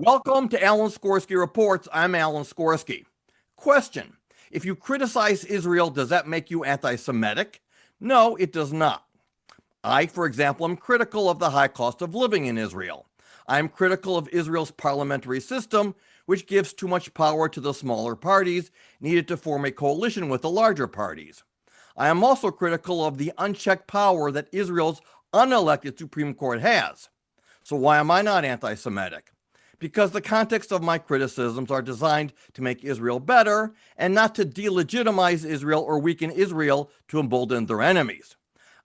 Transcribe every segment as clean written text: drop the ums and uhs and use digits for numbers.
Welcome to Alan Skorsky Reports. I'm Alan Skorsky. Question: if you criticize Israel, does that make you anti-Semitic? No, it does not. I, for example, am critical of the high cost of living in Israel. I am critical of Israel's parliamentary system, which gives too much power to the smaller parties needed to form a coalition with the larger parties. I am also critical of the unchecked power that Israel's unelected Supreme Court has. So why am I not anti-Semitic? Because the context of my criticisms are designed to make Israel better and not to delegitimize Israel or weaken Israel to embolden their enemies.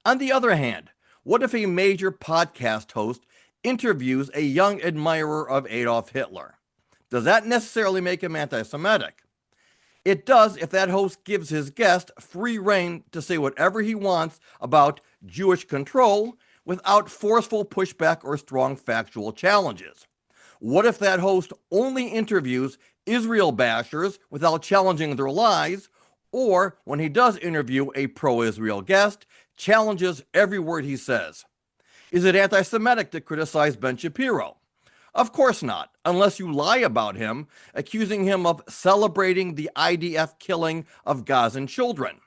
On the other hand, what if a major podcast host interviews a young admirer of Adolf Hitler? Does that necessarily make him anti-Semitic? It does if that host gives his guest free rein to say whatever he wants about Jewish control without forceful pushback or strong factual challenges. What if that host only interviews Israel bashers without challenging their lies, or when he does interview a pro-Israel guest, challenges every word he says? Is it anti-Semitic to criticize Ben Shapiro? Of course not, unless you lie about him, accusing him of celebrating the IDF killing of Gazan children.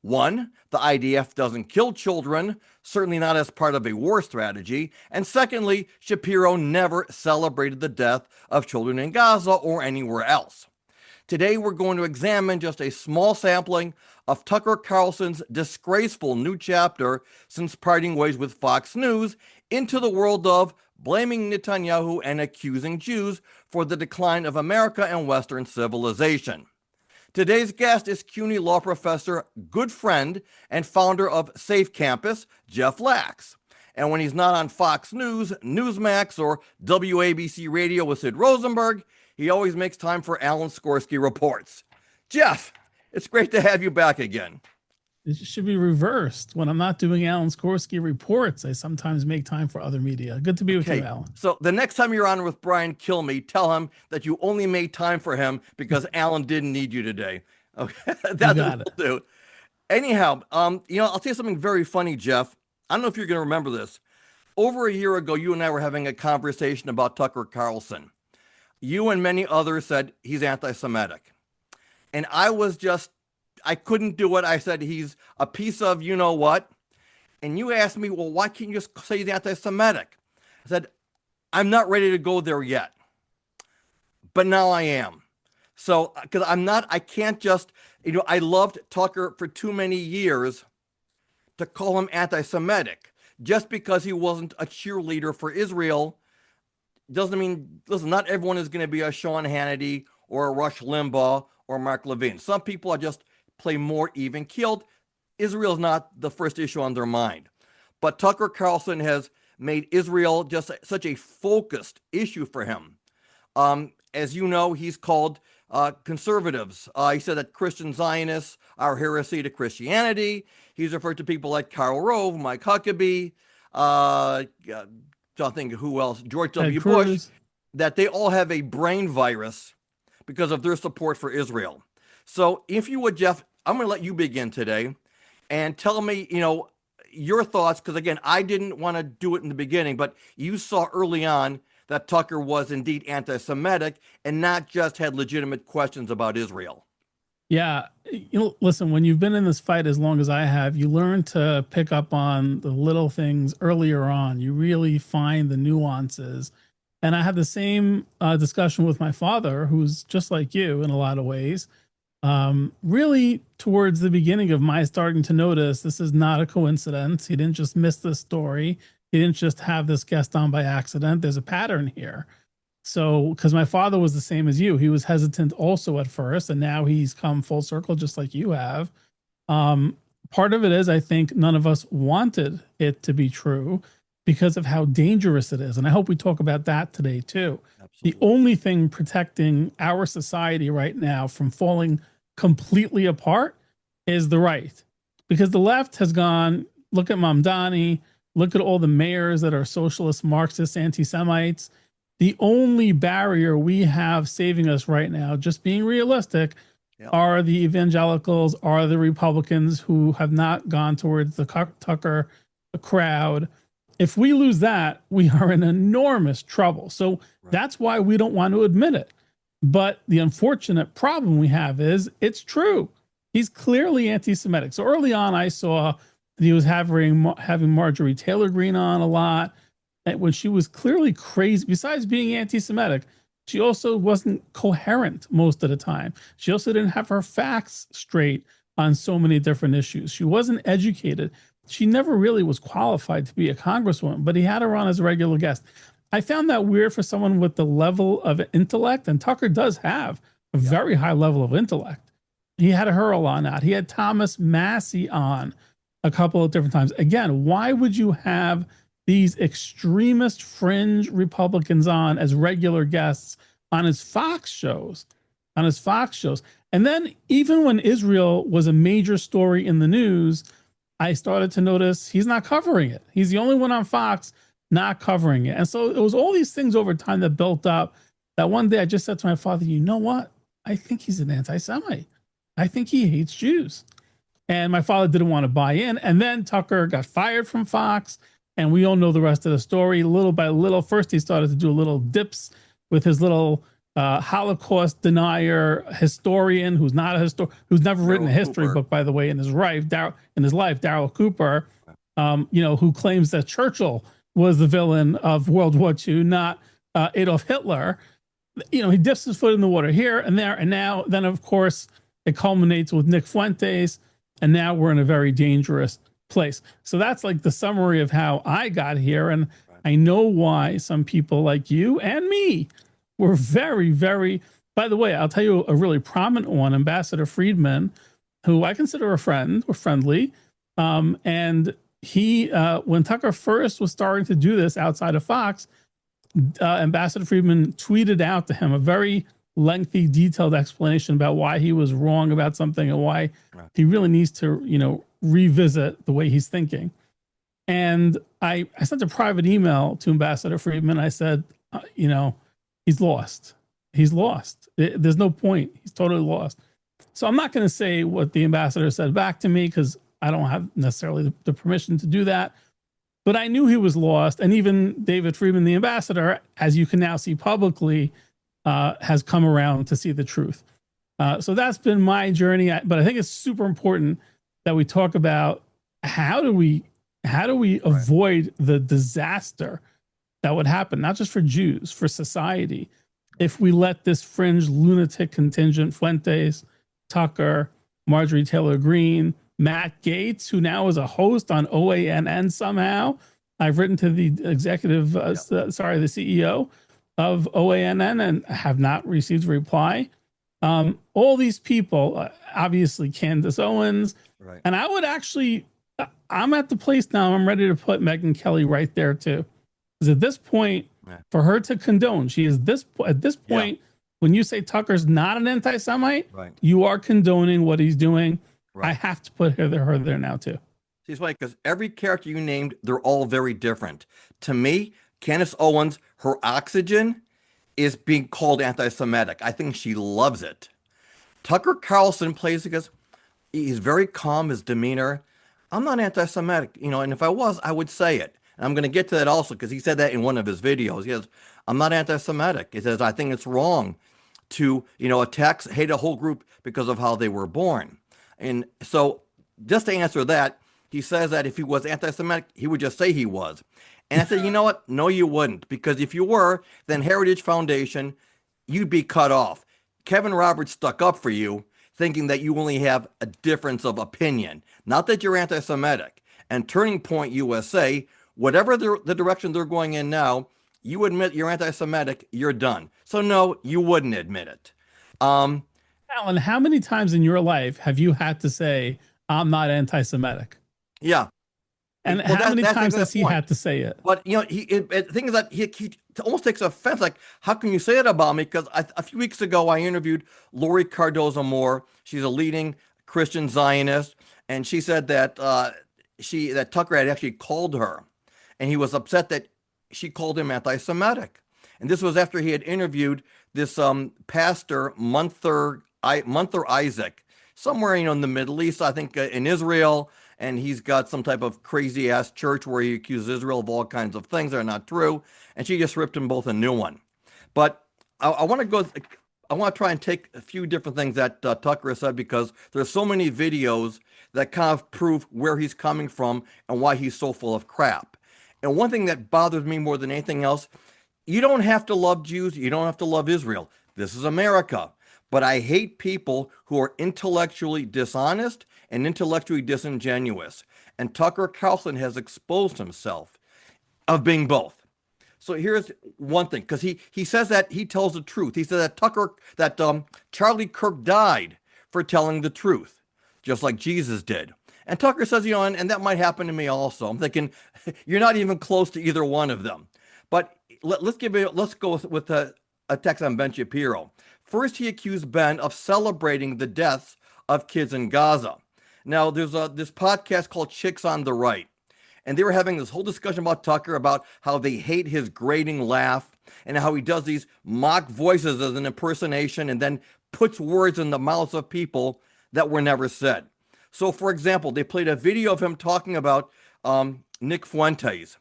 One, the IDF doesn't kill children, certainly not as part of a war strategy. And secondly, Shapiro never celebrated the death of children in Gaza or anywhere else. Today, we're going to examine just a small sampling of Tucker Carlson's disgraceful new chapter since parting ways with Fox News into the world of blaming Netanyahu and accusing Jews for the decline of America and Western civilization. Today's guest is CUNY law professor, good friend, and founder of Safe Campus, Jeff Lax. And when he's not on Fox News, Newsmax, or WABC Radio with Sid Rosenberg, he always makes time for Alan Skorsky Reports. Jeff, it's great to have you back again. It should be reversed. When I'm not doing Alan Skorsky Reports, I sometimes make time for other media. Good to be with you, Alan. So the next time you're on with Brian Kilmeade, tell him that you only made time for him because Alan didn't need you today. Okay, that's what we'll do. Anyhow, I'll tell you something very funny, Jeff. I don't know if you're going to remember this. Over a year ago, you and I were having a conversation about Tucker Carlson. You and many others said he's anti-Semitic. And I couldn't do it. I said he's a piece of you-know-what. And you asked me, well, why can't you just say he's anti-Semitic? I said, I'm not ready to go there yet. But now I am. So, because I can't just, I loved Tucker for too many years to call him anti-Semitic. Just because he wasn't a cheerleader for Israel doesn't mean, listen, not everyone is going to be a Sean Hannity or a Rush Limbaugh or Mark Levin. Some people are just play more even-keeled. Israel's not the first issue on their mind. But Tucker Carlson has made Israel just such a focused issue for him. As you know, he's called conservatives. He said that Christian Zionists are heresy to Christianity. He's referred to people like Karl Rove, Mike Huckabee, I think who else, George W. Bush, that they all have a brain virus because of their support for Israel. So if you would, Jeff, I'm going to let you begin today and tell me, your thoughts, because again, I didn't want to do it in the beginning, but you saw early on that Tucker was indeed anti-Semitic and not just had legitimate questions about Israel. Yeah. Listen, when you've been in this fight as long as I have, you learn to pick up on the little things earlier on. You really find the nuances. And I had the same discussion with my father, who's just like you in a lot of ways. Really towards the beginning of my starting to notice this is not a coincidence. He didn't just miss this story. He didn't just have this guest on by accident. There's a pattern here. So, because my father was the same as you, he was hesitant also at first, and now he's come full circle just like you have. Part of it is, I think none of us wanted it to be true because of how dangerous it is. And I hope we talk about that today too. Absolutely. The only thing protecting our society right now from falling completely apart is the right, because the left has gone, look at Mamdani, look at all the mayors that are socialist, Marxist, anti-Semites. The only barrier we have saving us right now, just being realistic, are the evangelicals, are the Republicans who have not gone towards the Tucker crowd. If we lose that, we are in enormous trouble. So that's why we don't want to admit it. But the unfortunate problem we have is it's true. He's clearly anti-Semitic. So early on, I saw that he was having Marjorie Taylor Greene on a lot, and when she was clearly crazy. Besides being anti-Semitic, she also wasn't coherent most of the time. She also didn't have her facts straight on so many different issues. She wasn't educated. She never really was qualified to be a congresswoman, but he had her on as a regular guest. I found that weird for someone with the level of intellect, and Tucker does have a very high level of intellect. He had her on that. He had Thomas Massey on a couple of different times. Again, why would you have these extremist fringe Republicans on as regular guests on his Fox shows? And then even when Israel was a major story in the news, I started to notice he's not covering it. He's the only one on Fox not covering it. And so it was all these things over time that built up that one day I just said to my father, you know what? I think he's an anti-Semite. I think he hates Jews. And my father didn't want to buy in. And then Tucker got fired from Fox. And we all know the rest of the story. Little by little, first he started to do little dips with his little Holocaust denier historian who's not a historian, who's never written a history book, by the way, in his life, Darryl Cooper, who claims that Churchill was the villain of World War II, not Adolf Hitler. He dips his foot in the water here and there, and now, then of course, it culminates with Nick Fuentes, and now we're in a very dangerous place. So that's like the summary of how I got here, and I know why some people like you and me were very, very. By the way, I'll tell you a really prominent one, Ambassador Friedman, who I consider a friend. We're friendly, and he, when Tucker first was starting to do this outside of Fox, Ambassador Friedman tweeted out to him a very lengthy, detailed explanation about why he was wrong about something and why he really needs to, revisit the way he's thinking. And I sent a private email to Ambassador Friedman. I said, he's lost. He's lost. There's no point. He's totally lost. So I'm not going to say what the ambassador said back to me because I don't have necessarily the permission to do that. But I knew he was lost. And even David Friedman, the ambassador, as you can now see publicly, has come around to see the truth. So that's been my journey. But I think it's super important that we talk about how do we avoid the disaster that would happen, not just for Jews, for society, if we let this fringe lunatic contingent, Fuentes, Tucker, Marjorie Taylor Greene, Matt Gaetz, who now is a host on OANN somehow. I've written to the executive, the CEO of OANN and have not received a reply. All these people, obviously Candace Owens, and I would actually, I'm at the place now, I'm ready to put Megyn Kelly right there too. Because at this point, for her to condone, she is at this point, when you say Tucker's not an anti-Semite, you are condoning what he's doing. I have to put her there now too. See, it's funny because every character you named, they're all very different. To me, Candace Owens, her oxygen is being called anti-Semitic. I think she loves it. Tucker Carlson plays because he's very calm, his demeanor. I'm not anti-Semitic, and if I was, I would say it. And I'm going to get to that also because he said that in one of his videos. He says, I'm not anti-Semitic. He says, I think it's wrong to, hate a whole group because of how they were born. And so just to answer that, he says that if he was anti-Semitic, he would just say he was. And I said, you know what? No, you wouldn't. Because if you were, then Heritage Foundation, you'd be cut off. Kevin Roberts stuck up for you, thinking that you only have a difference of opinion, not that you're anti-Semitic. And Turning Point USA, whatever the direction they're going in now, you admit you're anti-Semitic, you're done. So no, you wouldn't admit it. Alan, how many times in your life have you had to say, I'm not anti-Semitic? Yeah. And how many times has he had to say it? But, the thing is that he almost takes offense. Like, how can you say it about me? Because a few weeks ago, I interviewed Lori Cardozo-Moore. She's a leading Christian Zionist. And she said that that Tucker had actually called her. And he was upset that she called him anti-Semitic. And this was after he had interviewed this pastor, Munther Isaac, somewhere in the Middle East, I think in Israel. and he's got some type of crazy ass church where he accuses Israel of all kinds of things that are not true, and she just ripped them both a new one. But I want to go. I want to try and take a few different things that Tucker has said, because there's so many videos that kind of prove where he's coming from and why he's so full of crap. And one thing that bothers me more than anything else, you don't have to love Jews. You don't have to love Israel. This is America. But I hate people who are intellectually dishonest and intellectually disingenuous. And Tucker Carlson has exposed himself of being both. So here's one thing, because he says that he tells the truth. He said that Charlie Kirk died for telling the truth, just like Jesus did. And Tucker says, and that might happen to me also. I'm thinking, you're not even close to either one of them. But let's go with a text on Ben Shapiro. First, he accused Ben of celebrating the deaths of kids in Gaza. Now, there's this podcast called Chicks on the Right. And they were having this whole discussion about Tucker, about how they hate his grating laugh and how he does these mock voices as an impersonation and then puts words in the mouths of people that were never said. So, for example, they played a video of him talking about Nick Fuentes.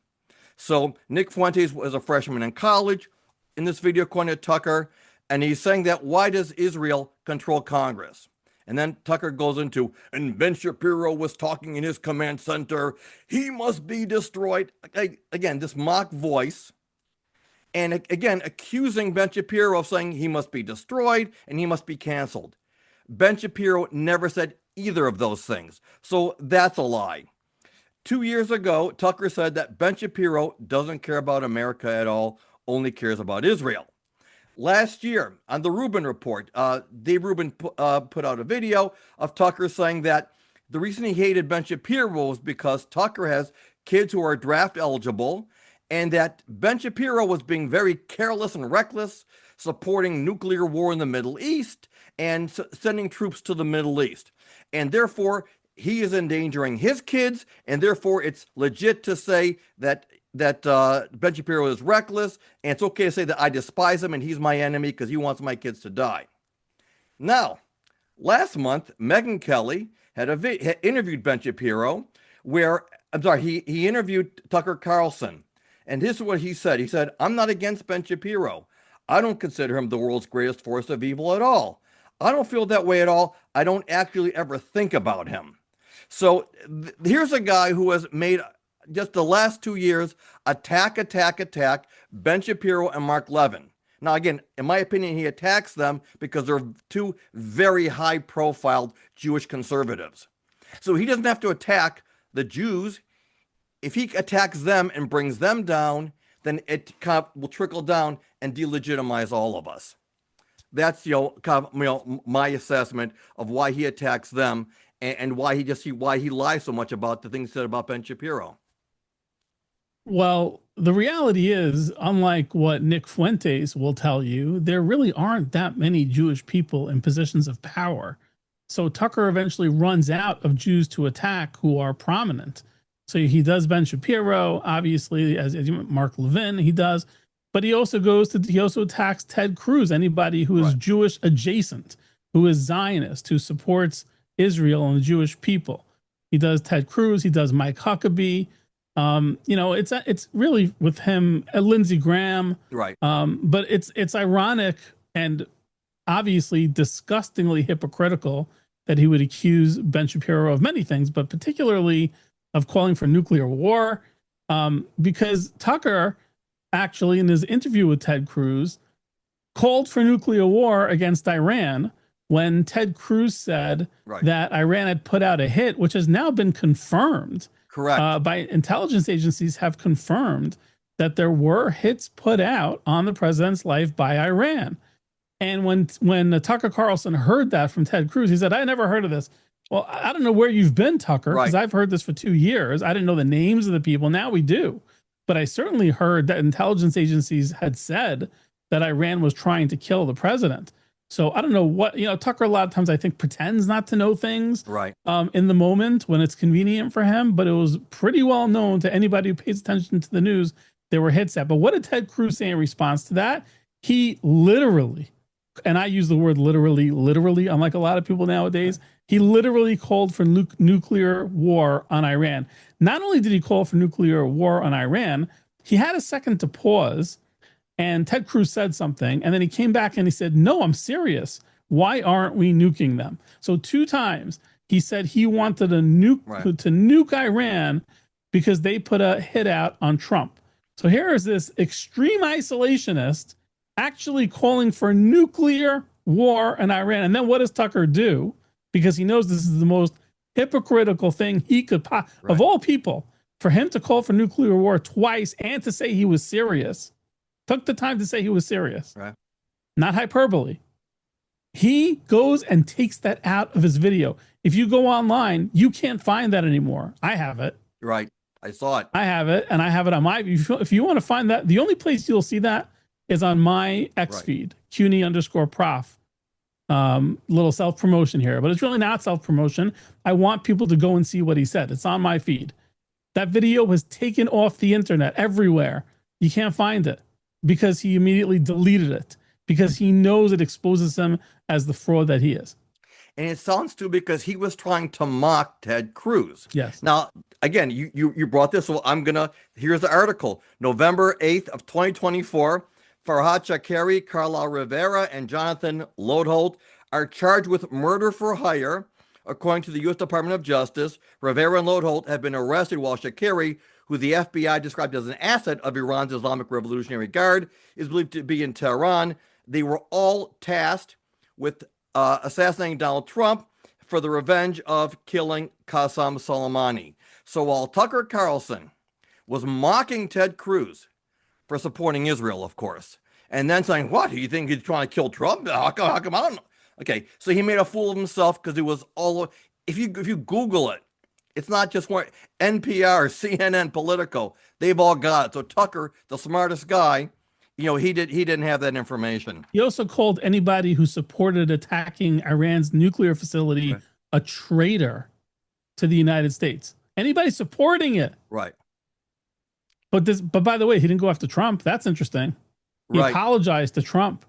So Nick Fuentes was a freshman in college in this video, according to Tucker, and he's saying that, why does Israel control Congress? And then Tucker goes into, and Ben Shapiro was talking in his command center. He must be destroyed. Again, this mock voice. And again, accusing Ben Shapiro of saying he must be destroyed and he must be canceled. Ben Shapiro never said either of those things. So that's a lie. 2 years ago, Tucker said that Ben Shapiro doesn't care about America at all, only cares about Israel. Last year, on the Rubin Report, Dave Rubin put out a video of Tucker saying that the reason he hated Ben Shapiro was because Tucker has kids who are draft eligible, and that Ben Shapiro was being very careless and reckless, supporting nuclear war in the Middle East and sending troops to the Middle East. And therefore, he is endangering his kids, and therefore it's legit to say that Ben Shapiro is reckless, and it's okay to say that I despise him and he's my enemy because he wants my kids to die. Now, last month, Megyn Kelly had interviewed Ben Shapiro, he interviewed Tucker Carlson, and this is what he said. He said, I'm not against Ben Shapiro. I don't consider him the world's greatest force of evil at all. I don't feel that way at all. I don't actually ever think about him. So here's a guy who has made, just the last 2 years, attack Ben Shapiro and Mark Levin. Now, again, in my opinion, he attacks them because they're two very high-profile Jewish conservatives. So he doesn't have to attack the Jews. If he attacks them and brings them down, then it kind of will trickle down and delegitimize all of us. That's my assessment of why he attacks them and why he lies so much about the things said about Ben Shapiro. Well, the reality is, unlike what Nick Fuentes will tell you, there really aren't that many Jewish people in positions of power. So Tucker eventually runs out of Jews to attack who are prominent. So he does Ben Shapiro, obviously, as Mark Levin, he does. But he also attacks Ted Cruz, anybody who is Jewish adjacent, who is Zionist, who supports Israel and the Jewish people. He does Ted Cruz. He does Mike Huckabee. It's really with him, Lindsey Graham. Right. But it's ironic and obviously disgustingly hypocritical that he would accuse Ben Shapiro of many things, but particularly of calling for nuclear war. Because Tucker actually, in his interview with Ted Cruz, called for nuclear war against Iran when Ted Cruz said that Iran had put out a hit, which has now been confirmed. Correct. By intelligence agencies have confirmed that there were hits put out on the president's life by Iran. And when Tucker Carlson heard that from Ted Cruz, he said, I never heard of this. Well, I don't know where you've been, Tucker, because I've heard this for 2 years. I didn't know the names of the people. Now we do. But I certainly heard that intelligence agencies had said that Iran was trying to kill the president. So I don't know what, Tucker a lot of times I think pretends not to know things in the moment when it's convenient for him, but it was pretty well known to anybody who pays attention to the news, there were hits at. But what did Ted Cruz say in response to that? He literally and I use the word literally, unlike a lot of people nowadays, he literally called for nuclear war on Iran. Not only did he call for nuclear war on Iran, he had a second to pause, and Ted Cruz said something, and then he came back and he said, no, I'm serious. Why aren't we nuking them? So 2 times he said he wanted to nuke Iran because they put a hit out on Trump. So here is this extreme isolationist actually calling for nuclear war in Iran. And then what does Tucker do? Because he knows this is the most hypocritical thing he could, of all people, for him to call for nuclear war twice and to say he was serious. Took the time to say he was serious. Right. Not hyperbole. He goes and takes that out of his video. If you go online, you can't find that anymore. I have it. Right. I saw it. I have it, and I have it on my. If you want to find that, the only place you'll see that is on my X feed, CUNY_prof. Little self-promotion here, but it's really not self-promotion. I want people to go and see what he said. It's on my feed. That video was taken off the internet everywhere. You can't find it because he immediately deleted it because he knows it exposes him as the fraud that he is. And it sounds too because he was trying to mock Ted Cruz. Yes. Now, again, you brought this, so here's the article. November 8th of 2024, Farhad Shakeri, Carla Rivera, and Jonathan Lodholt are charged with murder for hire. According to the U.S. Department of Justice, Rivera and Lodholt have been arrested while Shakeri, who the FBI described as an asset of Iran's Islamic Revolutionary Guard, is believed to be in Tehran. They were all tasked with assassinating Donald Trump for the revenge of killing Qasem Soleimani. So while Tucker Carlson was mocking Ted Cruz for supporting Israel, of course, and then saying, what, do you think he's trying to kill Trump? How come I don't know? Okay, so he made a fool of himself because it was all, if you Google it, it's not just one, NPR, CNN, Politico, they've all got it. So Tucker, the smartest guy, he didn't have that information. He also called anybody who supported attacking Iran's nuclear facility a traitor to the United States. Anybody supporting it. Right. But by the way, he didn't go after Trump. That's interesting. He apologized to Trump,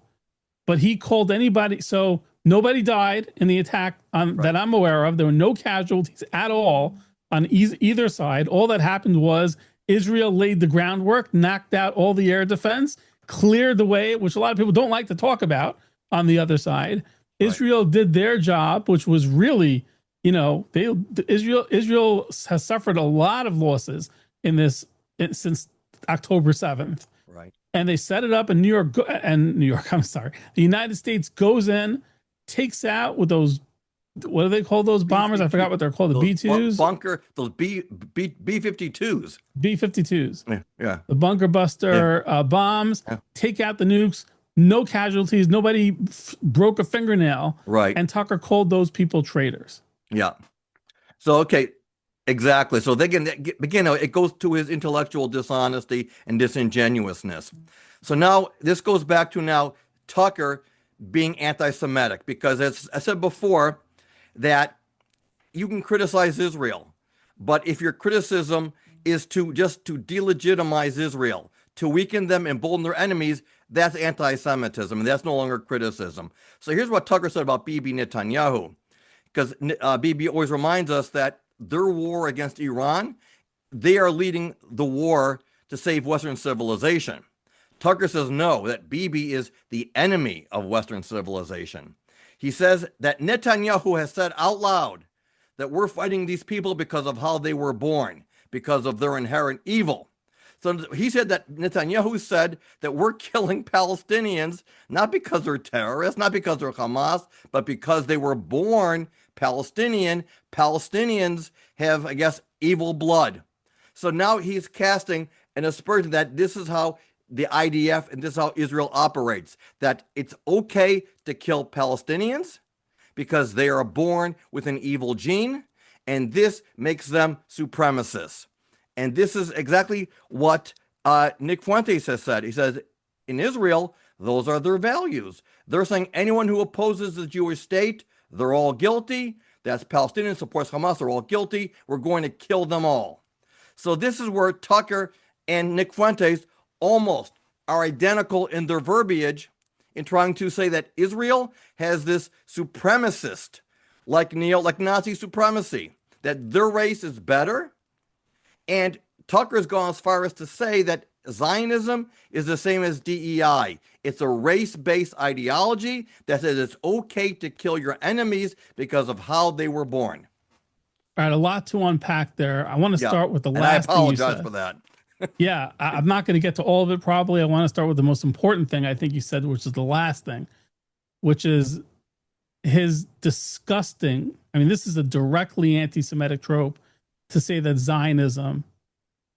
but he called anybody. So nobody died in the attack that I'm aware of. There were no casualties at all on either side. All that happened was Israel laid the groundwork, knocked out all the air defense, cleared the way, which a lot of people don't like to talk about on the other side. Israel did their job, which was really, Israel has suffered a lot of losses in this since October 7th. Right. And they set it up in New York, I'm sorry. The United States goes in, takes out with those, what do they call those bombers? I forgot what they're called. The B-2s? Those B-52s. B-52s. Yeah. The bunker buster bombs, take out the nukes, no casualties, nobody broke a fingernail. Right. And Tucker called those people traitors. Yeah. So, okay, exactly. So again, it goes to his intellectual dishonesty and disingenuousness. So now this goes back to Tucker being anti-Semitic, because as I said before, that you can criticize Israel, but if your criticism is to delegitimize Israel, to weaken them, embolden their enemies, that's anti-Semitism, and that's no longer criticism. So here's what Tucker said about Bibi Netanyahu, because Bibi always reminds us that their war against Iran, they are leading the war to save Western civilization. Tucker says no, that Bibi is the enemy of Western civilization. He says that Netanyahu has said out loud that we're fighting these people because of how they were born, because of their inherent evil. So he said that Netanyahu said that we're killing Palestinians, not because they're terrorists, not because they're Hamas, but because they were born Palestinian. Palestinians have, I guess, evil blood. So now he's casting an aspersion that this is how the IDF and this is how Israel operates, that it's okay to kill Palestinians because they are born with an evil gene, and this makes them supremacists. And this is exactly what Nick Fuentes has said. He says, in Israel, those are their values. They're saying anyone who opposes the Jewish state, they're all guilty. That's Palestinian, supports Hamas, they're all guilty. We're going to kill them all. So this is where Tucker and Nick Fuentes almost are identical in their verbiage in trying to say that Israel has this supremacist, like Nazi supremacy, that their race is better. And Tucker's gone as far as to say that Zionism is the same as DEI. It's a race-based ideology that says it's okay to kill your enemies because of how they were born. All right, a lot to unpack there. I want to start with the last thing you said. I apologize for that. Yeah, I'm not going to get to all of it probably. I want to start with the most important thing I think you said, which is the last thing, which is his disgusting, I mean, this is a directly anti-Semitic trope to say that Zionism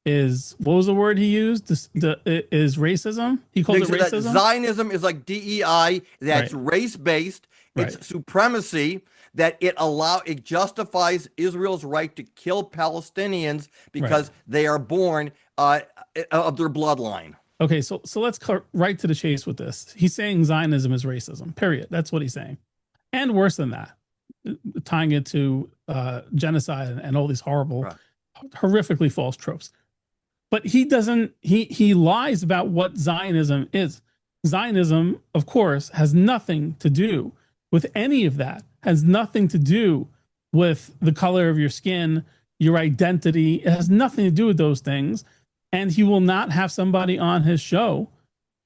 is, what was the word he used? Is racism? He called it racism? Zionism is like DEI, that's race-based, it's supremacy, that it justifies Israel's right to kill Palestinians because they are born of their bloodline. Okay, so let's cut right to the chase with this. He's saying Zionism is racism, period. That's what he's saying. And worse than that, tying it to genocide and all these horrible, horrifically false tropes. But he doesn't, he lies about what Zionism is. Zionism, of course, has nothing to do with any of that, has nothing to do with the color of your skin, your identity. It has nothing to do with those things. And he will not have somebody on his show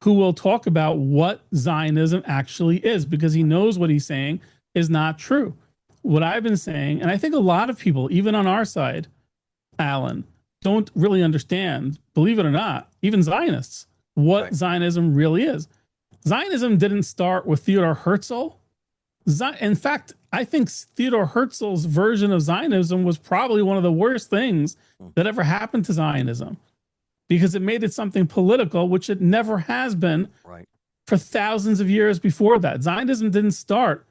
who will talk about what Zionism actually is, because he knows what he's saying is not true. What I've been saying, and I think a lot of people, even on our side, Alan, don't really understand, believe it or not, even Zionists, what Zionism really is. Zionism didn't start with Theodor Herzl. In fact, I think Theodor Herzl's version of Zionism was probably one of the worst things that ever happened to Zionism, because it made it something political, which it never has been for thousands of years before that. Zionism didn't start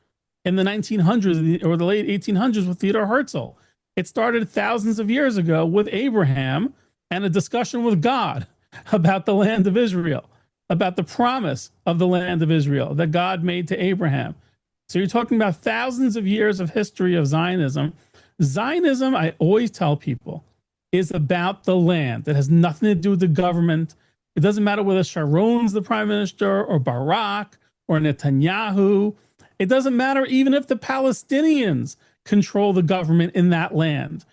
in the 1900s or the late 1800s with Theodor Herzl. It started thousands of years ago with Abraham and a discussion with God about the land of Israel, about the promise of the land of Israel that God made to Abraham. So you're talking about thousands of years of history of Zionism. Zionism, I always tell people, is about the land. That has nothing to do with the government. It doesn't matter whether Sharon's the prime minister or Barak or Netanyahu. It doesn't matter even if the Palestinians control the government in that land.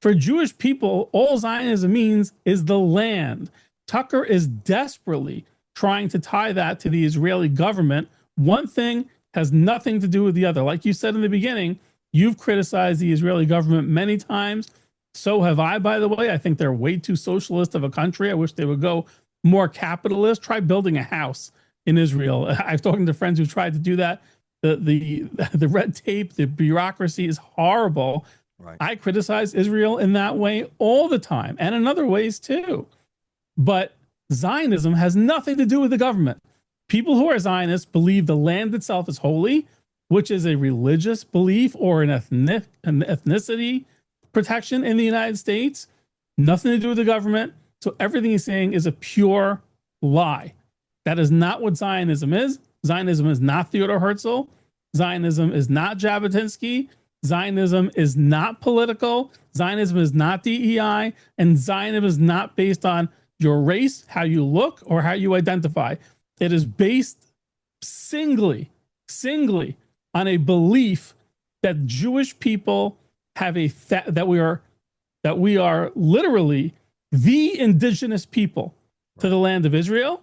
For Jewish people, all Zionism means is the land. Tucker is desperately trying to tie that to the Israeli government. One thing has nothing to do with the other. Like you said in the beginning, you've criticized the Israeli government many times. So have I, by the way. I think they're way too socialist of a country. I wish they would go more capitalist. Try building a house in Israel. I've talked to friends who tried to do that. The red tape, the bureaucracy is horrible. I criticize Israel in that way all the time, and in other ways too. But Zionism has nothing to do with the government. People who are Zionists believe the land itself is holy, which is a religious belief or an ethnicity protection in the United States. Nothing to do with the government. So everything he's saying is a pure lie. That is not what Zionism is. Zionism is not Theodor Herzl. Zionism is not Jabotinsky. Zionism is not political. Zionism is not DEI. And Zionism is not based on your race, how you look, or how you identify. It is based singly on a belief that Jewish people have that we are literally the indigenous people to the land of Israel,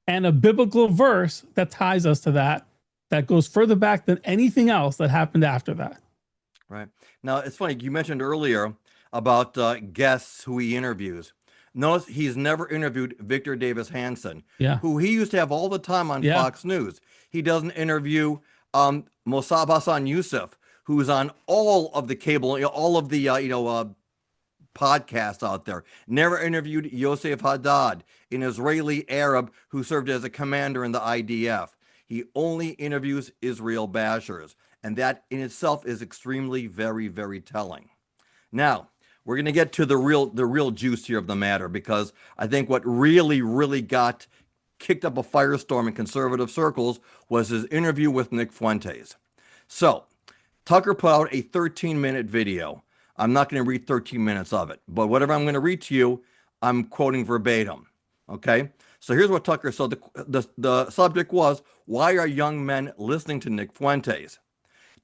and a biblical verse that ties us to that goes further back than anything else that happened after that. Right. Now, it's funny, you mentioned earlier about guests who he interviews. Notice he's never interviewed Victor Davis Hanson, who he used to have all the time on Fox News. He doesn't interview Mossab Hassan Youssef, who's on all of the cable, all of the podcasts out there. Never interviewed Yosef Haddad, an Israeli Arab who served as a commander in the IDF. He only interviews Israel bashers, and that in itself is extremely, very, very telling. Now, we're going to get to the real juice here of the matter, because I think what really got kicked up a firestorm in conservative circles was his interview with Nick Fuentes. So, Tucker put out a 13-minute video. I'm not going to read 13 minutes of it, but whatever I'm going to read to you, I'm quoting verbatim. Okay? So here's what Tucker said. The subject was, why are young men listening to Nick Fuentes?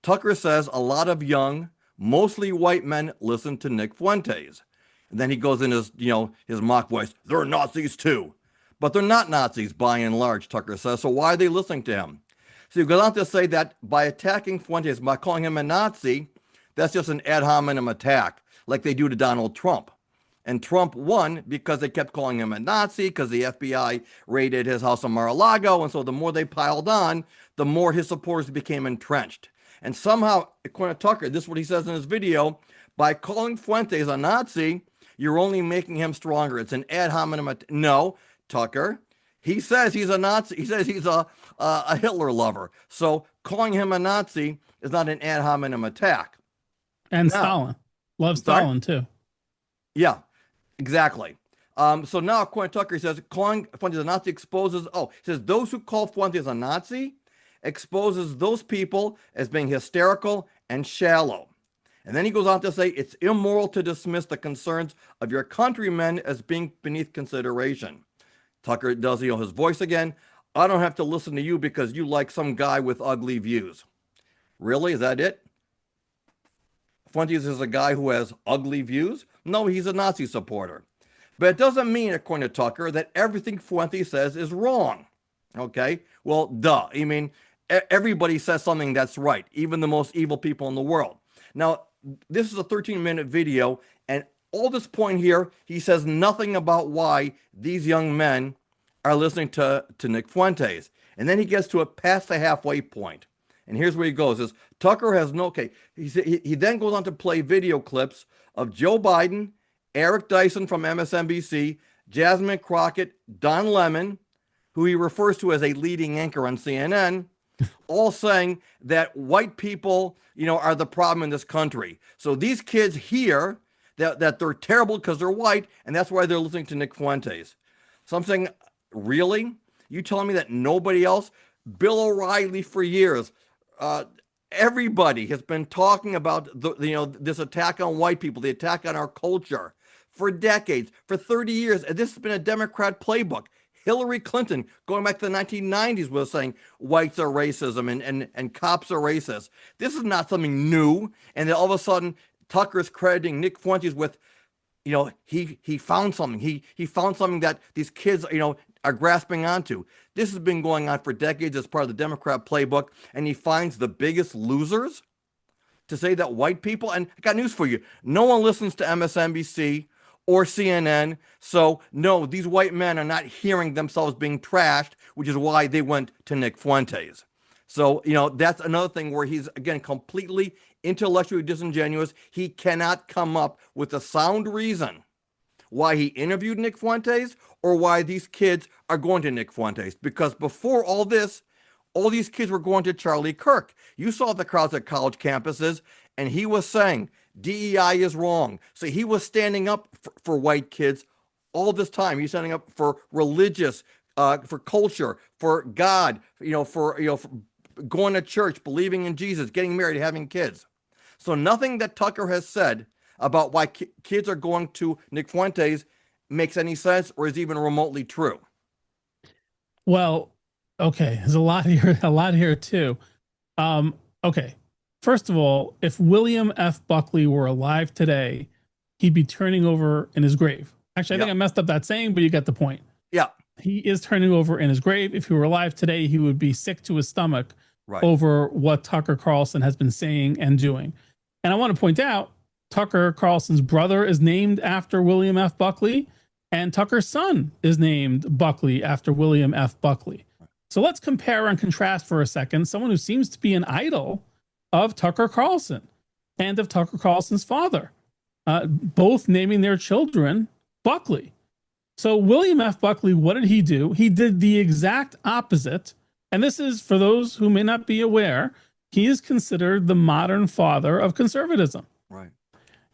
Tucker says a lot of young, mostly white men listen to Nick Fuentes. And then he goes in his mock voice, they're Nazis too. But they're not Nazis by and large, Tucker says. So why are they listening to him? So he goes on to say that by attacking Fuentes, by calling him a Nazi, that's just an ad hominem attack, like they do to Donald Trump. And Trump won because they kept calling him a Nazi, because the FBI raided his house in Mar-a-Lago. And so the more they piled on, the more his supporters became entrenched. And somehow, according to Tucker, this is what he says in his video, by calling Fuentes a Nazi, you're only making him stronger. It's an ad hominem. No, Tucker, he says he's a Nazi. He says he's a Hitler lover. So calling him a Nazi is not an ad hominem attack. And now, Stalin. Loves Stalin too. Yeah, exactly. So now, according to Tucker, he says calling Fuentes a Nazi exposes, he says those who call Fuentes a Nazi exposes those people as being hysterical and shallow. And then he goes on to say it's immoral to dismiss the concerns of your countrymen as being beneath consideration. Tucker does his voice again. I don't have to listen to you because you like some guy with ugly views. Really? Is that it? Fuentes is a guy who has ugly views? No, he's a Nazi supporter. But it doesn't mean, according to Tucker, that everything Fuentes says is wrong. Okay? Well, duh. I mean, everybody says something that's right, even the most evil people in the world. Now, this is a 13-minute video, and all this point here, he says nothing about why these young men are listening to Nick Fuentes. And then he gets to it past the halfway point. And here's where he goes, is Tucker has no, he then goes on to play video clips of Joe Biden, Eric Dyson from MSNBC, Jasmine Crockett, Don Lemon, who he refers to as a leading anchor on CNN, all saying that white people, are the problem in this country. So these kids hear that they're terrible because they're white, and that's why they're listening to Nick Fuentes. So I'm saying, really? You telling me that nobody else? Bill O'Reilly for years, everybody has been talking about this attack on white people, the attack on our culture for decades, for 30 years. And this has been a Democrat playbook. Hillary Clinton, going back to the 1990s, was saying whites are racism and cops are racist. This is not something new. And then all of a sudden, Tucker's crediting Nick Fuentes with, he found something. He found something that these kids, are grasping onto. This has been going on for decades as part of the Democrat playbook. And he finds the biggest losers to say that white people, and I got news for you, no one listens to MSNBC or CNN. So no, these white men are not hearing themselves being trashed, which is why they went to Nick Fuentes. So, that's another thing where he's, again, completely intellectually disingenuous. He cannot come up with a sound reason why he interviewed Nick Fuentes or why these kids are going to Nick Fuentes. Because before all this, all these kids were going to Charlie Kirk. You saw the crowds at college campuses, and he was saying DEI is wrong. So he was standing up for white kids all this time. He's standing up for religious, for culture, for God, for going to church, believing in Jesus, getting married, having kids. So nothing that Tucker has said about why kids are going to Nick Fuentes makes any sense or is even remotely true. Well, okay, there's a lot here too. Okay. First of all, if William F. Buckley were alive today, he'd be turning over in his grave. Actually, I think I messed up that saying, but you get the point. Yeah. He is turning over in his grave. If he were alive today, he would be sick to his stomach over what Tucker Carlson has been saying and doing. And I want to point out, Tucker Carlson's brother is named after William F. Buckley, and Tucker's son is named Buckley after William F. Buckley. So let's compare and contrast for a second someone who seems to be an idol of Tucker Carlson and of Tucker Carlson's father, both naming their children Buckley. So William F. Buckley, what did he do? He did the exact opposite. And this is, for those who may not be aware, he is considered the modern father of conservatism. Right.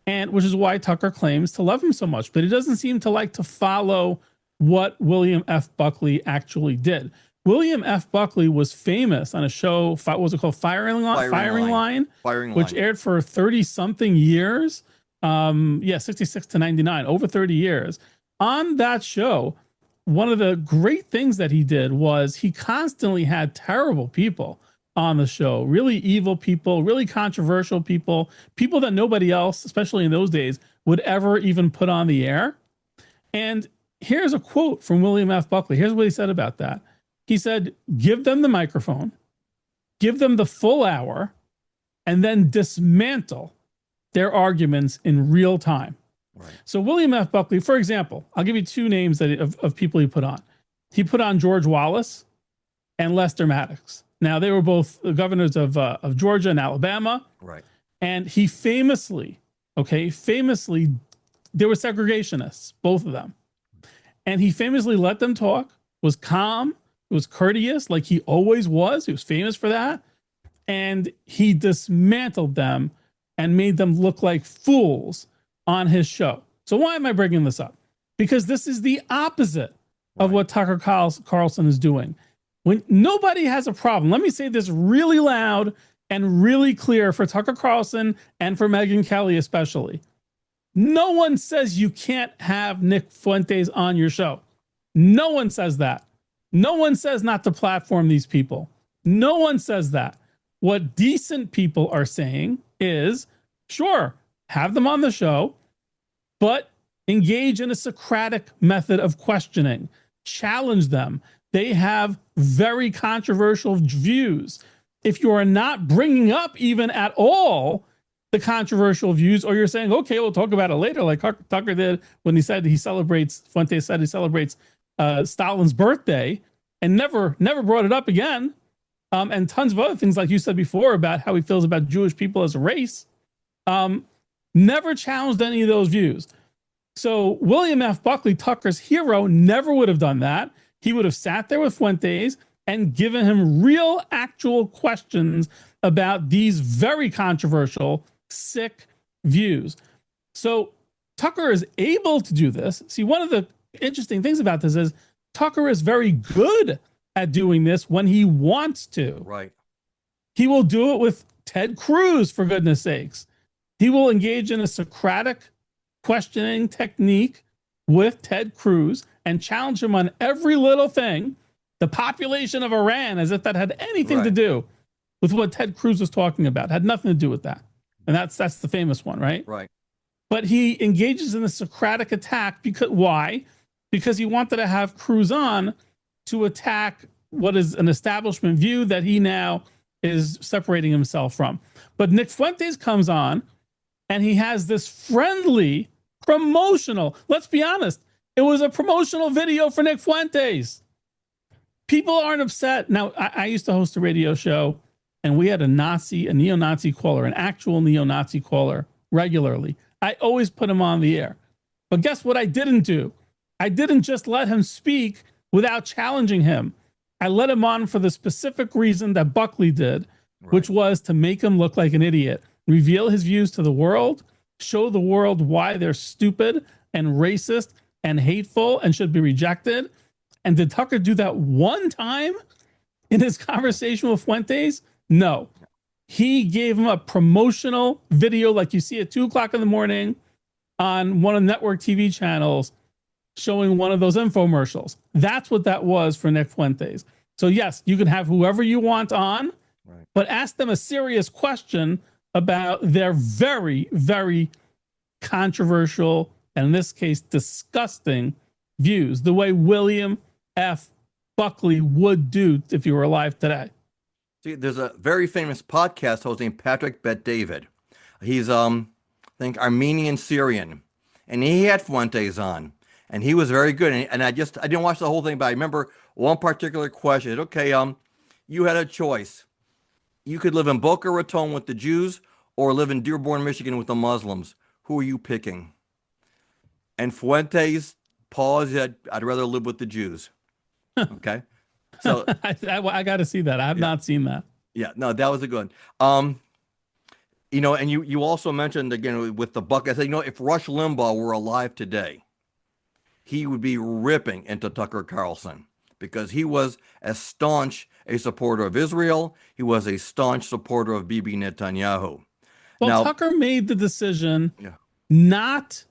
And which is why Tucker claims to love him so much. But he doesn't seem to like to follow what William F. Buckley actually did. William F. Buckley was famous on a show, what was it called? Firing Line, which aired for 30-something years. 66 to 99, over 30 years. On that show, one of the great things that he did was he constantly had terrible people on the show, really evil people, really controversial people, people that nobody else, especially in those days, would ever even put on the air. And here's a quote from William F. Buckley. Here's what he said about that. He said, give them the microphone, give them the full hour, and then dismantle their arguments in real time. Right. So William F. Buckley, for example, I'll give you two names of people he put on. He put on George Wallace and Lester Maddox. Now, they were both the governors of Georgia and Alabama. Right. And he famously, they were segregationists, both of them. And he famously let them talk, was calm, was courteous, like he always was. He was famous for that. And he dismantled them and made them look like fools on his show. So why am I bringing this up? Because this is the opposite of what Tucker Carlson is doing. When nobody has a problem, let me say this really loud and really clear for Tucker Carlson and for Megyn Kelly especially. No one says you can't have Nick Fuentes on your show. No one says that. No one says not to platform these people. No one says that. What decent people are saying is, sure, have them on the show, but engage in a Socratic method of questioning. Challenge them. They have very controversial views. If you are not bringing up even at all the controversial views, or you're saying, okay, we'll talk about it later, like Tucker did when Fuentes said he celebrates Stalin's birthday and never brought it up again. And tons of other things, like you said before, about how he feels about Jewish people as a race. Never challenged any of those views. So William F. Buckley, Tucker's hero, never would have done that. He would have sat there with Fuentes and given him real, actual questions about these very controversial, sick views. So Tucker is able to do this. See, one of the interesting things about this is Tucker is very good at doing this when he wants to. Right. He will do it with Ted Cruz, for goodness sakes. He will engage in a Socratic questioning technique with Ted Cruz and challenge him on every little thing. The population of Iran, as if that had anything to do with what Ted Cruz was talking about. Had nothing to do with that. And that's the famous one, right? Right. But he engages in the Socratic attack because why? Because he wanted to have Cruz on to attack what is an establishment view that he now is separating himself from. But Nick Fuentes comes on and he has this friendly promotional, let's be honest, it was a promotional video for Nick Fuentes. People aren't upset. Now, I used to host a radio show and we had a neo-Nazi caller, an actual neo-Nazi caller regularly. I always put him on the air. But guess what I didn't do? I didn't just let him speak without challenging him. I let him on for the specific reason that Buckley did, which was to make him look like an idiot, reveal his views to the world, show the world why they're stupid and racist and hateful and should be rejected. And did Tucker do that one time in his conversation with Fuentes? No. He gave him a promotional video like you see at 2 o'clock in the morning on one of the network TV channels showing one of those infomercials. That's what that was for Nick Fuentes. So yes, you can have whoever you want on, but ask them a serious question about their very, very controversial, and in this case, disgusting views, the way William F. Buckley would do if he were alive today. See, there's a very famous podcast host named Patrick Bet-David. He's, I think, Armenian Syrian, and he had Fuentes on, and he was very good. And I didn't watch the whole thing, but I remember one particular question. Okay, you had a choice. You could live in Boca Raton with the Jews or live in Dearborn, Michigan with the Muslims. Who are you picking? And Fuentes paused, said, I'd rather live with the Jews. Okay. So I got to see that. I have not seen that. Yeah, no, that was a good one. You know, and you also mentioned again with the Buck, I said, you know, if Rush Limbaugh were alive today, he would be ripping into Tucker Carlson because he was as staunch a supporter of Israel. He was a staunch supporter of Bibi Netanyahu. Well, now, Tucker made the decision not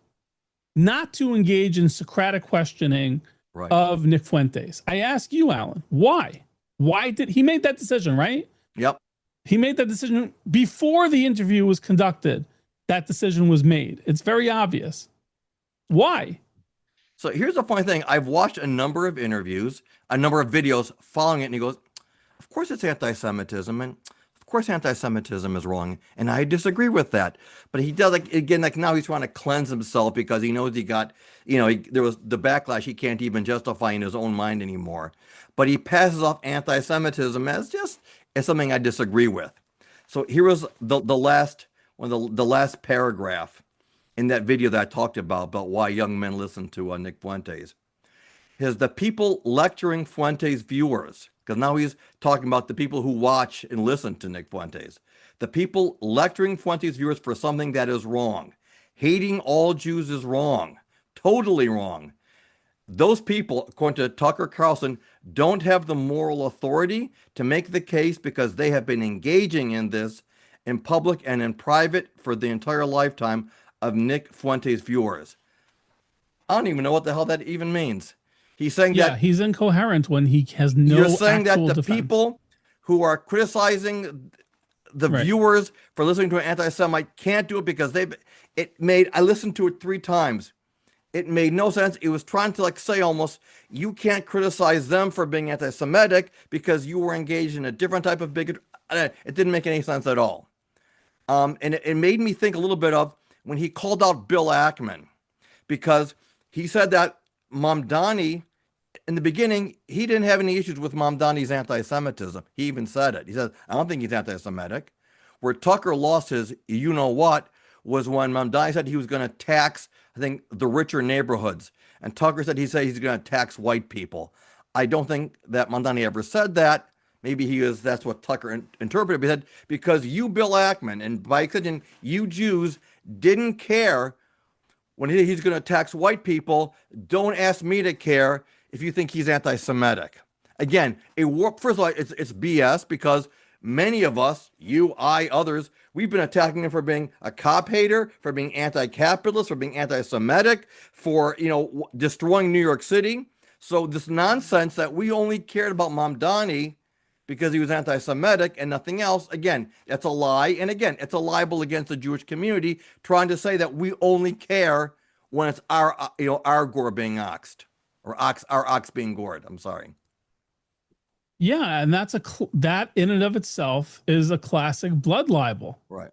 to engage in Socratic questioning Right. of Nick Fuentes. I ask you, Alan, why? Why did he made that decision, right? Yep. He made that decision before the interview was conducted. That decision was made. It's very obvious. Why? So here's the funny thing. I've watched a number of interviews, a number of videos following it, and he goes, of course it's anti-Semitism, and of course anti-Semitism is wrong, and I disagree with that. But he does, like, again, like now he's trying to cleanse himself because he knows he got, there was the backlash he can't even justify in his own mind anymore. But he passes off anti-Semitism as something I disagree with. So here was the last one of the last paragraph in that video that I talked about why young men listen to Nick Fuentes. Is the people lecturing Fuentes viewers, because now he's talking about the people who watch and listen to Nick Fuentes. The people lecturing Fuentes viewers for something that is wrong. Hating all Jews is wrong. Totally wrong. Those people, according to Tucker Carlson, don't have the moral authority to make the case because they have been engaging in this in public and in private for the entire lifetime of Nick Fuentes viewers. I don't even know what the hell that even means. He's saying that he's incoherent when he has no. You're saying that the defense. people who are criticizing the viewers for listening to an anti-Semite can't do it because I listened to it 3 times. It made no sense. It was trying to say almost, you can't criticize them for being anti-Semitic because you were engaged in a different type of bigotry. It didn't make any sense at all. And it made me think a little bit of when he called out Bill Ackman, because he said that Mamdani, in the beginning, he didn't have any issues with Mamdani's anti-Semitism. He even said it. He said, I don't think he's anti-Semitic. Where Tucker lost his you-know-what was when Mamdani said he was going to tax, I think, the richer neighborhoods. And Tucker said he's going to tax white people. I don't think that Mamdani ever said that. Maybe that's what Tucker interpreted. He said, because you, Bill Ackman, and by extension, you Jews, didn't care when he's going to tax white people. Don't ask me to care if you think he's anti-Semitic. Again, first of all, it's BS because many of us, you, I, others, we've been attacking him for being a cop hater, for being anti-capitalist, for being anti-Semitic, for, destroying New York City. So this nonsense that we only cared about Mamdani because he was anti-Semitic and nothing else, again, that's a lie. And again, it's a libel against the Jewish community, trying to say that we only care when it's our gore being oxed, or our ox being gored. I'm sorry. Yeah, and that in and of itself is a classic blood libel. Right.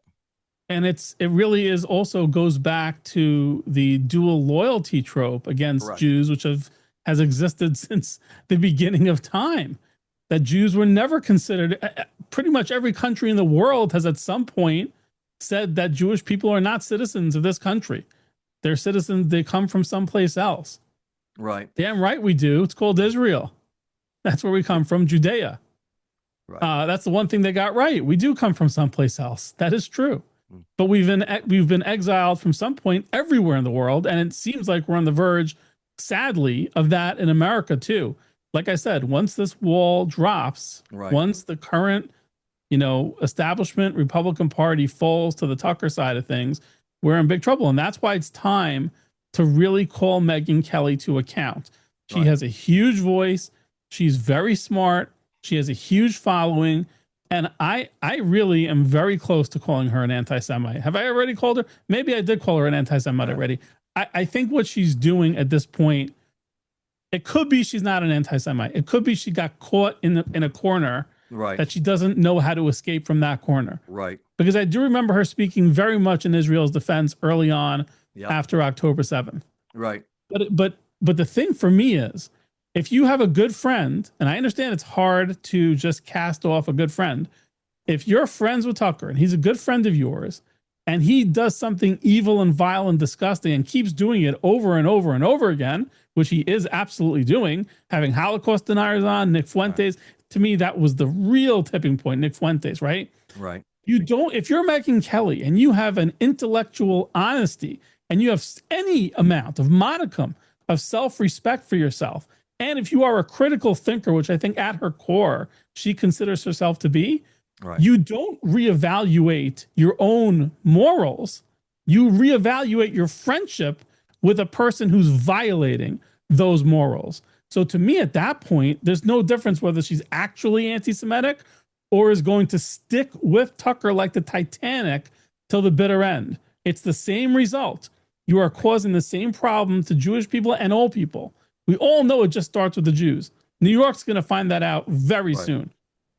And it really is also goes back to the dual loyalty trope against Jews, which has existed since the beginning of time. That Jews were never considered. Pretty much every country in the world has at some point said that Jewish people are not citizens of this country. They're citizens. They come from someplace else. Right. Damn right we do. It's called Israel. That's where we come from, Judea. Right. That's the one thing they got right. We do come from someplace else. That is true. But we've been exiled from some point everywhere in the world, and it seems like we're on the verge, sadly, of that in America too. Like I said, once this wall drops, once the current, establishment Republican Party falls to the Tucker side of things, we're in big trouble. And that's why it's time to really call Megyn Kelly to account. She has a huge voice. She's very smart. She has a huge following. And I really am very close to calling her an anti-Semite. Have I already called her? Maybe I did call her an anti-Semite already. I think what she's doing at this point, it could be she's not an anti-Semite. It could be she got caught in a corner that she doesn't know how to escape from that corner. Right. Because I do remember her speaking very much in Israel's defense early on after October 7th. Right. But the thing for me is, if you have a good friend, and I understand it's hard to just cast off a good friend. If you're friends with Tucker and he's a good friend of yours, and he does something evil and vile and disgusting and keeps doing it over and over and over again, which he is absolutely doing, having Holocaust deniers on, Nick Fuentes, to me, that was the real tipping point, Nick Fuentes, right? Right. If you're Megyn Kelly and you have an intellectual honesty and you have any amount of modicum of self-respect for yourself, and if you are a critical thinker, which I think at her core, she considers herself to be, you don't reevaluate your own morals. You reevaluate your friendship with a person who's violating those morals. So to me, at that point, there's no difference whether she's actually anti-Semitic or is going to stick with Tucker like the Titanic till the bitter end. It's the same result. You are causing the same problem to Jewish people and all people. We all know it just starts with the Jews. New York's going to find that out very soon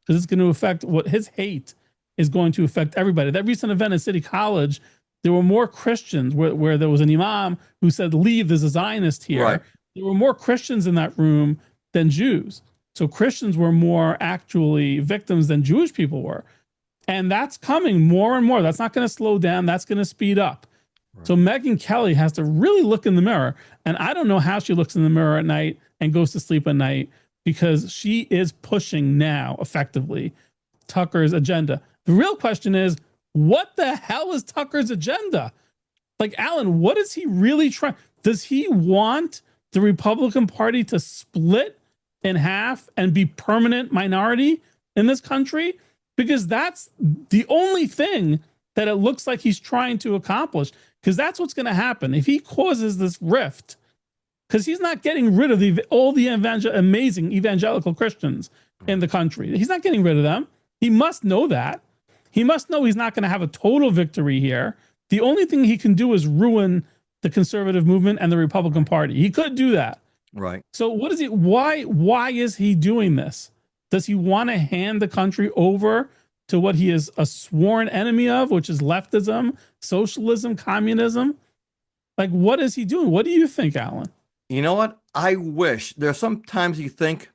because it's going to affect what his hate is going to affect everybody. That recent event at City College, there were more Christians where there was an imam who said, leave, there's a Zionist here. Right. There were more Christians in that room than Jews. So Christians were more actually victims than Jewish people were. And that's coming more and more. That's not going to slow down. That's going to speed up. Right. So Megyn Kelly has to really look in the mirror. And I don't know how she looks in the mirror at night and goes to sleep at night, because she is pushing now effectively Tucker's agenda. The real question is, what the hell is Tucker's agenda? Like, Alan, what is he really trying? Does he want the Republican Party to split in half and be permanent minority in this country? Because that's the only thing that it looks like he's trying to accomplish, because that's what's going to happen if he causes this rift, because he's not getting rid of all the amazing evangelical Christians in the country. He's not getting rid of them. He must know that. He must know he's not going to have a total victory here. The only thing he can do is ruin the conservative movement and the Republican Party. He could do that. Right. So what is he? Why is he doing this? Does he want to hand the country over to what he is a sworn enemy of, which is leftism, socialism, communism? Like, what is he doing? What do you think, Alan? You know what? I wish there's sometimes you think,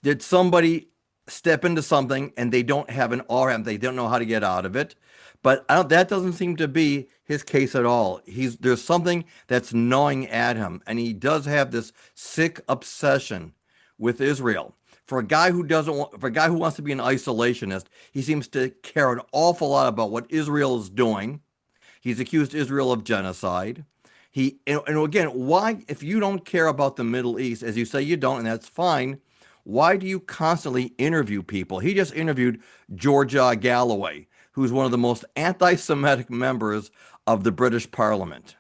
did somebody step into something and they don't have an RM, they don't know how to get out of it. But that doesn't seem to be his case at all. There's something that's gnawing at him, and he does have this sick obsession with Israel. For a guy who wants to be an isolationist, he seems to care an awful lot about what Israel is doing. He's accused Israel of genocide. And again, why, if you don't care about the Middle East, as you say you don't, and that's fine, why do you constantly interview people? He just interviewed Georgia Galloway, who's one of the most anti-Semitic members of the British Parliament.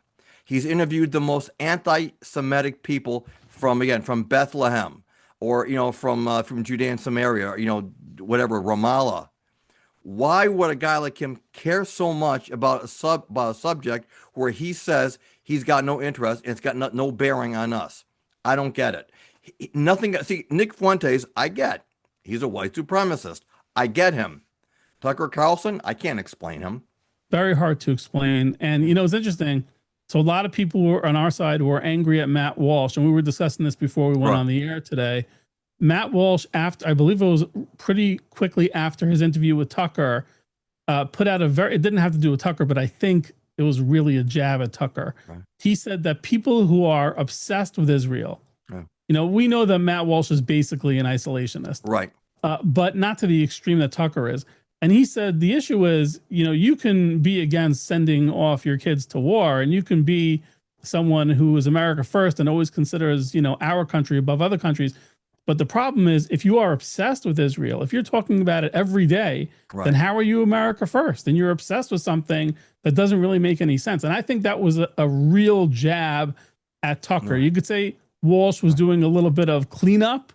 He's interviewed the most anti-Semitic people from Bethlehem, or from Judea and Samaria, or, whatever, Ramallah. Why would a guy like him care so much about a subject where he says he's got no interest and it's got no bearing on us? I don't get it. See, Nick Fuentes, I get. He's a white supremacist. I get him. Tucker Carlson, I can't explain him. Very hard to explain. And, it's interesting. So a lot of people were on our side were angry at Matt Walsh, and we were discussing this before we went on the air today. Matt Walsh, I believe it was pretty quickly after his interview with Tucker, put out it didn't have to do with Tucker, but I think it was really a jab at Tucker. Right. He said that people who are obsessed with Israel, we know that Matt Walsh is basically an isolationist. Right. But not to the extreme that Tucker is. And he said the issue is, you can be against sending off your kids to war, and you can be someone who is America first and always considers, our country above other countries. But the problem is, if you are obsessed with Israel, if you're talking about it every day, then how are you America first? Then you're obsessed with something that doesn't really make any sense. And I think that was a real jab at Tucker. You could say Walsh was doing a little bit of cleanup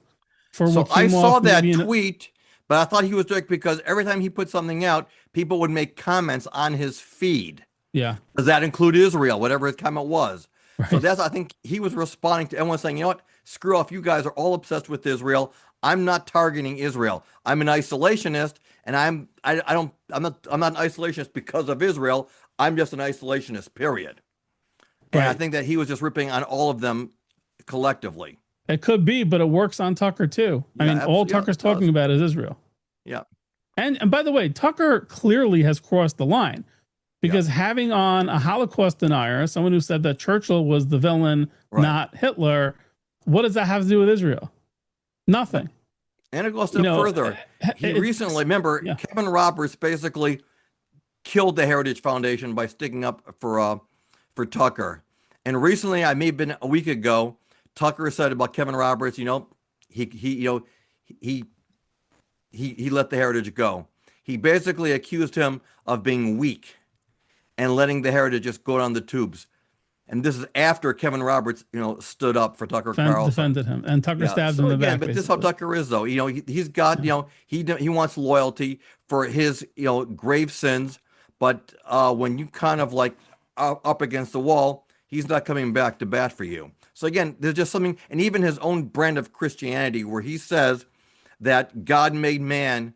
for what came I saw off that tweet, but I thought he was doing because every time he put something out, people would make comments on his feed. Yeah. Does that include Israel, whatever his comment was? Right. So I think he was responding to everyone saying, what? Screw off. You guys are all obsessed with Israel. I'm not targeting Israel. I'm an isolationist, and I'm not an isolationist because of Israel. I'm just an isolationist, period. And I think that he was just ripping on all of them collectively. It could be, but it works on Tucker too. I mean, all Tucker's talking about is Israel. Yeah. And by the way, Tucker clearly has crossed the line, because having on a Holocaust denier, someone who said that Churchill was the villain, not Hitler, what does that have to do with Israel? Nothing. And it goes a step further. He recently, Kevin Roberts basically killed the Heritage Foundation by sticking up for Tucker. And recently, I may have been a week ago, Tucker said about Kevin Roberts, he let the Heritage go. He basically accused him of being weak and letting the Heritage just go down the tubes. And this is after Kevin Roberts, stood up for Tucker Carlson. Defended him, and Tucker stabbed him in the back. But this is how Tucker is, though. He's got, he wants loyalty for his, grave sins. But when you kind of like up against the wall, he's not coming back to bat for you. So again, there's just something, and even his own brand of Christianity, where he says that God made man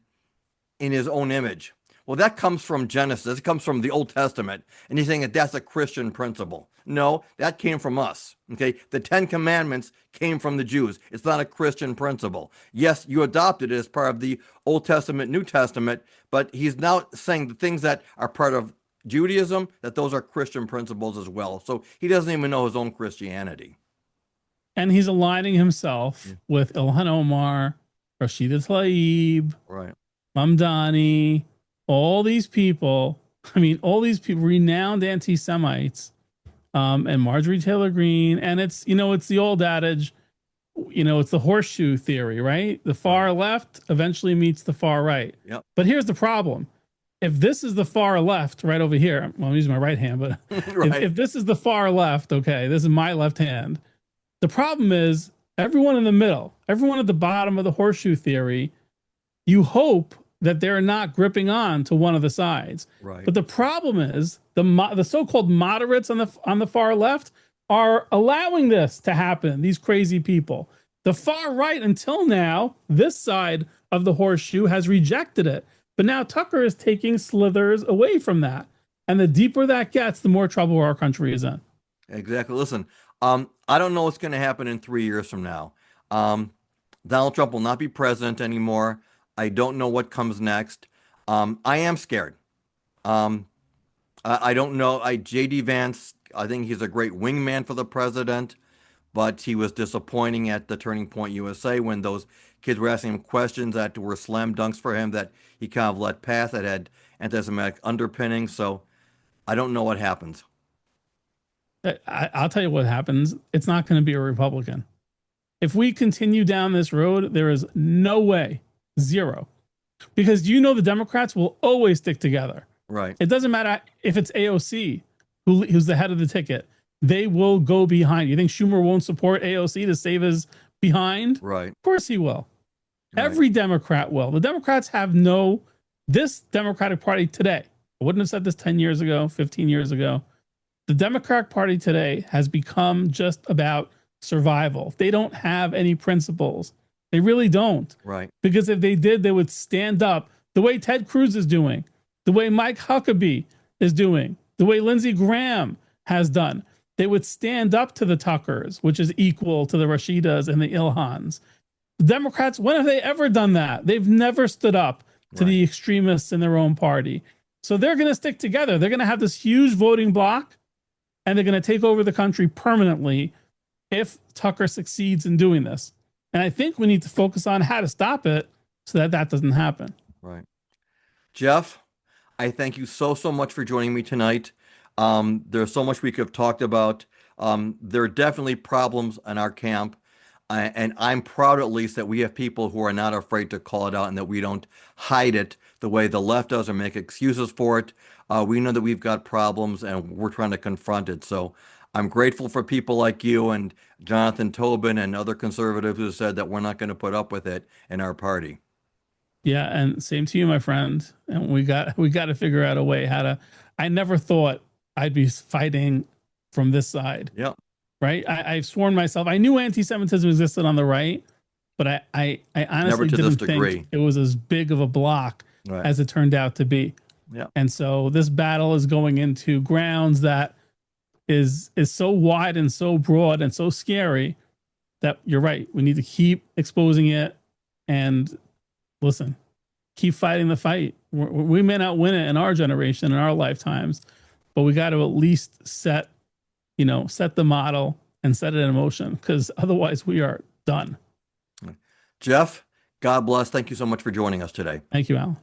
in his own image. Well, that comes from Genesis. It comes from the Old Testament. And he's saying that that's a Christian principle. No, that came from us. Okay. The 10 Commandments came from the Jews. It's not a Christian principle. Yes, you adopted it as part of the Old Testament, New Testament, but he's now saying the things that are part of Judaism, that those are Christian principles as well. So he doesn't even know his own Christianity. And he's aligning himself with Ilhan Omar, Rashida Tlaib, right, Mamdani, all these people. I mean, all these people, renowned anti-Semites, and Marjorie Taylor Greene. And it's, it's the old adage, it's the horseshoe theory, right? The far left eventually meets the far right. Yep. But here's the problem. If this is the far left right over here, well, I'm using my right hand, but right. if this is the far left, okay, this is my left hand. The problem is everyone in the middle, everyone at the bottom of the horseshoe theory, you hope that they're not gripping on to one of the sides. Right. But the problem is the so-called moderates on the far left are allowing this to happen, these crazy people. The far right, until now, this side of the horseshoe has rejected it. But now Tucker is taking slithers away from that. And the deeper that gets, the more trouble our country is in. Exactly. Listen, I don't know what's going to happen in 3 years from now. Donald Trump will not be president anymore. I don't know what comes next. I am scared. I don't know. J.D. Vance, I think he's a great wingman for the president, but he was disappointing at the Turning Point USA when those kids were asking him questions that were slam dunks for him that he kind of let pass that had anti-Semitic underpinnings. So I don't know what happens. I'll tell you what happens. It's not going to be a Republican. If we continue down this road, there is no way, zero, because the Democrats will always stick together. Right. It doesn't matter if it's AOC who's the head of the ticket. They will go behind. You think Schumer won't support AOC to save his behind? Right. Of course he will. Right. Every Democrat will. The Democrats have this Democratic Party today. I wouldn't have said this 10 years ago, 15 years ago. The Democratic Party today has become just about survival. They don't have any principles. They really don't. Right. Because if they did, they would stand up the way Ted Cruz is doing, the way Mike Huckabee is doing, the way Lindsey Graham has done. They would stand up to the Tuckers, which is equal to the Rashidas and the Ilhans. The Democrats, when have they ever done that? They've never stood up to the extremists in their own party. So they're going to stick together. They're going to have this huge voting block, and they're going to take over the country permanently if Tucker succeeds in doing this. And I think we need to focus on how to stop it so that that doesn't happen. Right. Jeff, I thank you so much for joining me tonight. There's so much we could have talked about. There are definitely problems in our camp. And I'm proud, at least, that we have people who are not afraid to call it out and that we don't hide it the way the left does or make excuses for it. We know that we've got problems and we're trying to confront it. So I'm grateful for people like you and Jonathan Tobin and other conservatives who said that we're not going to put up with it in our party. Yeah, and same to you, my friend. And we got to figure out a way how to. I never thought I'd be fighting from this side. Yeah. Right. I've sworn myself. I knew anti-Semitism existed on the right, but I honestly didn't think it was as big of a block as it turned out to be. Yeah. And so this battle is going into grounds that is so wide and so broad and so scary that you're right. We need to keep exposing it and listen, keep fighting the fight. We may not win it in our generation, in our lifetimes, but we got to at least set the model and set it in motion, because otherwise we are done. Jeff, God bless. Thank you so much for joining us today. Thank you, Alan.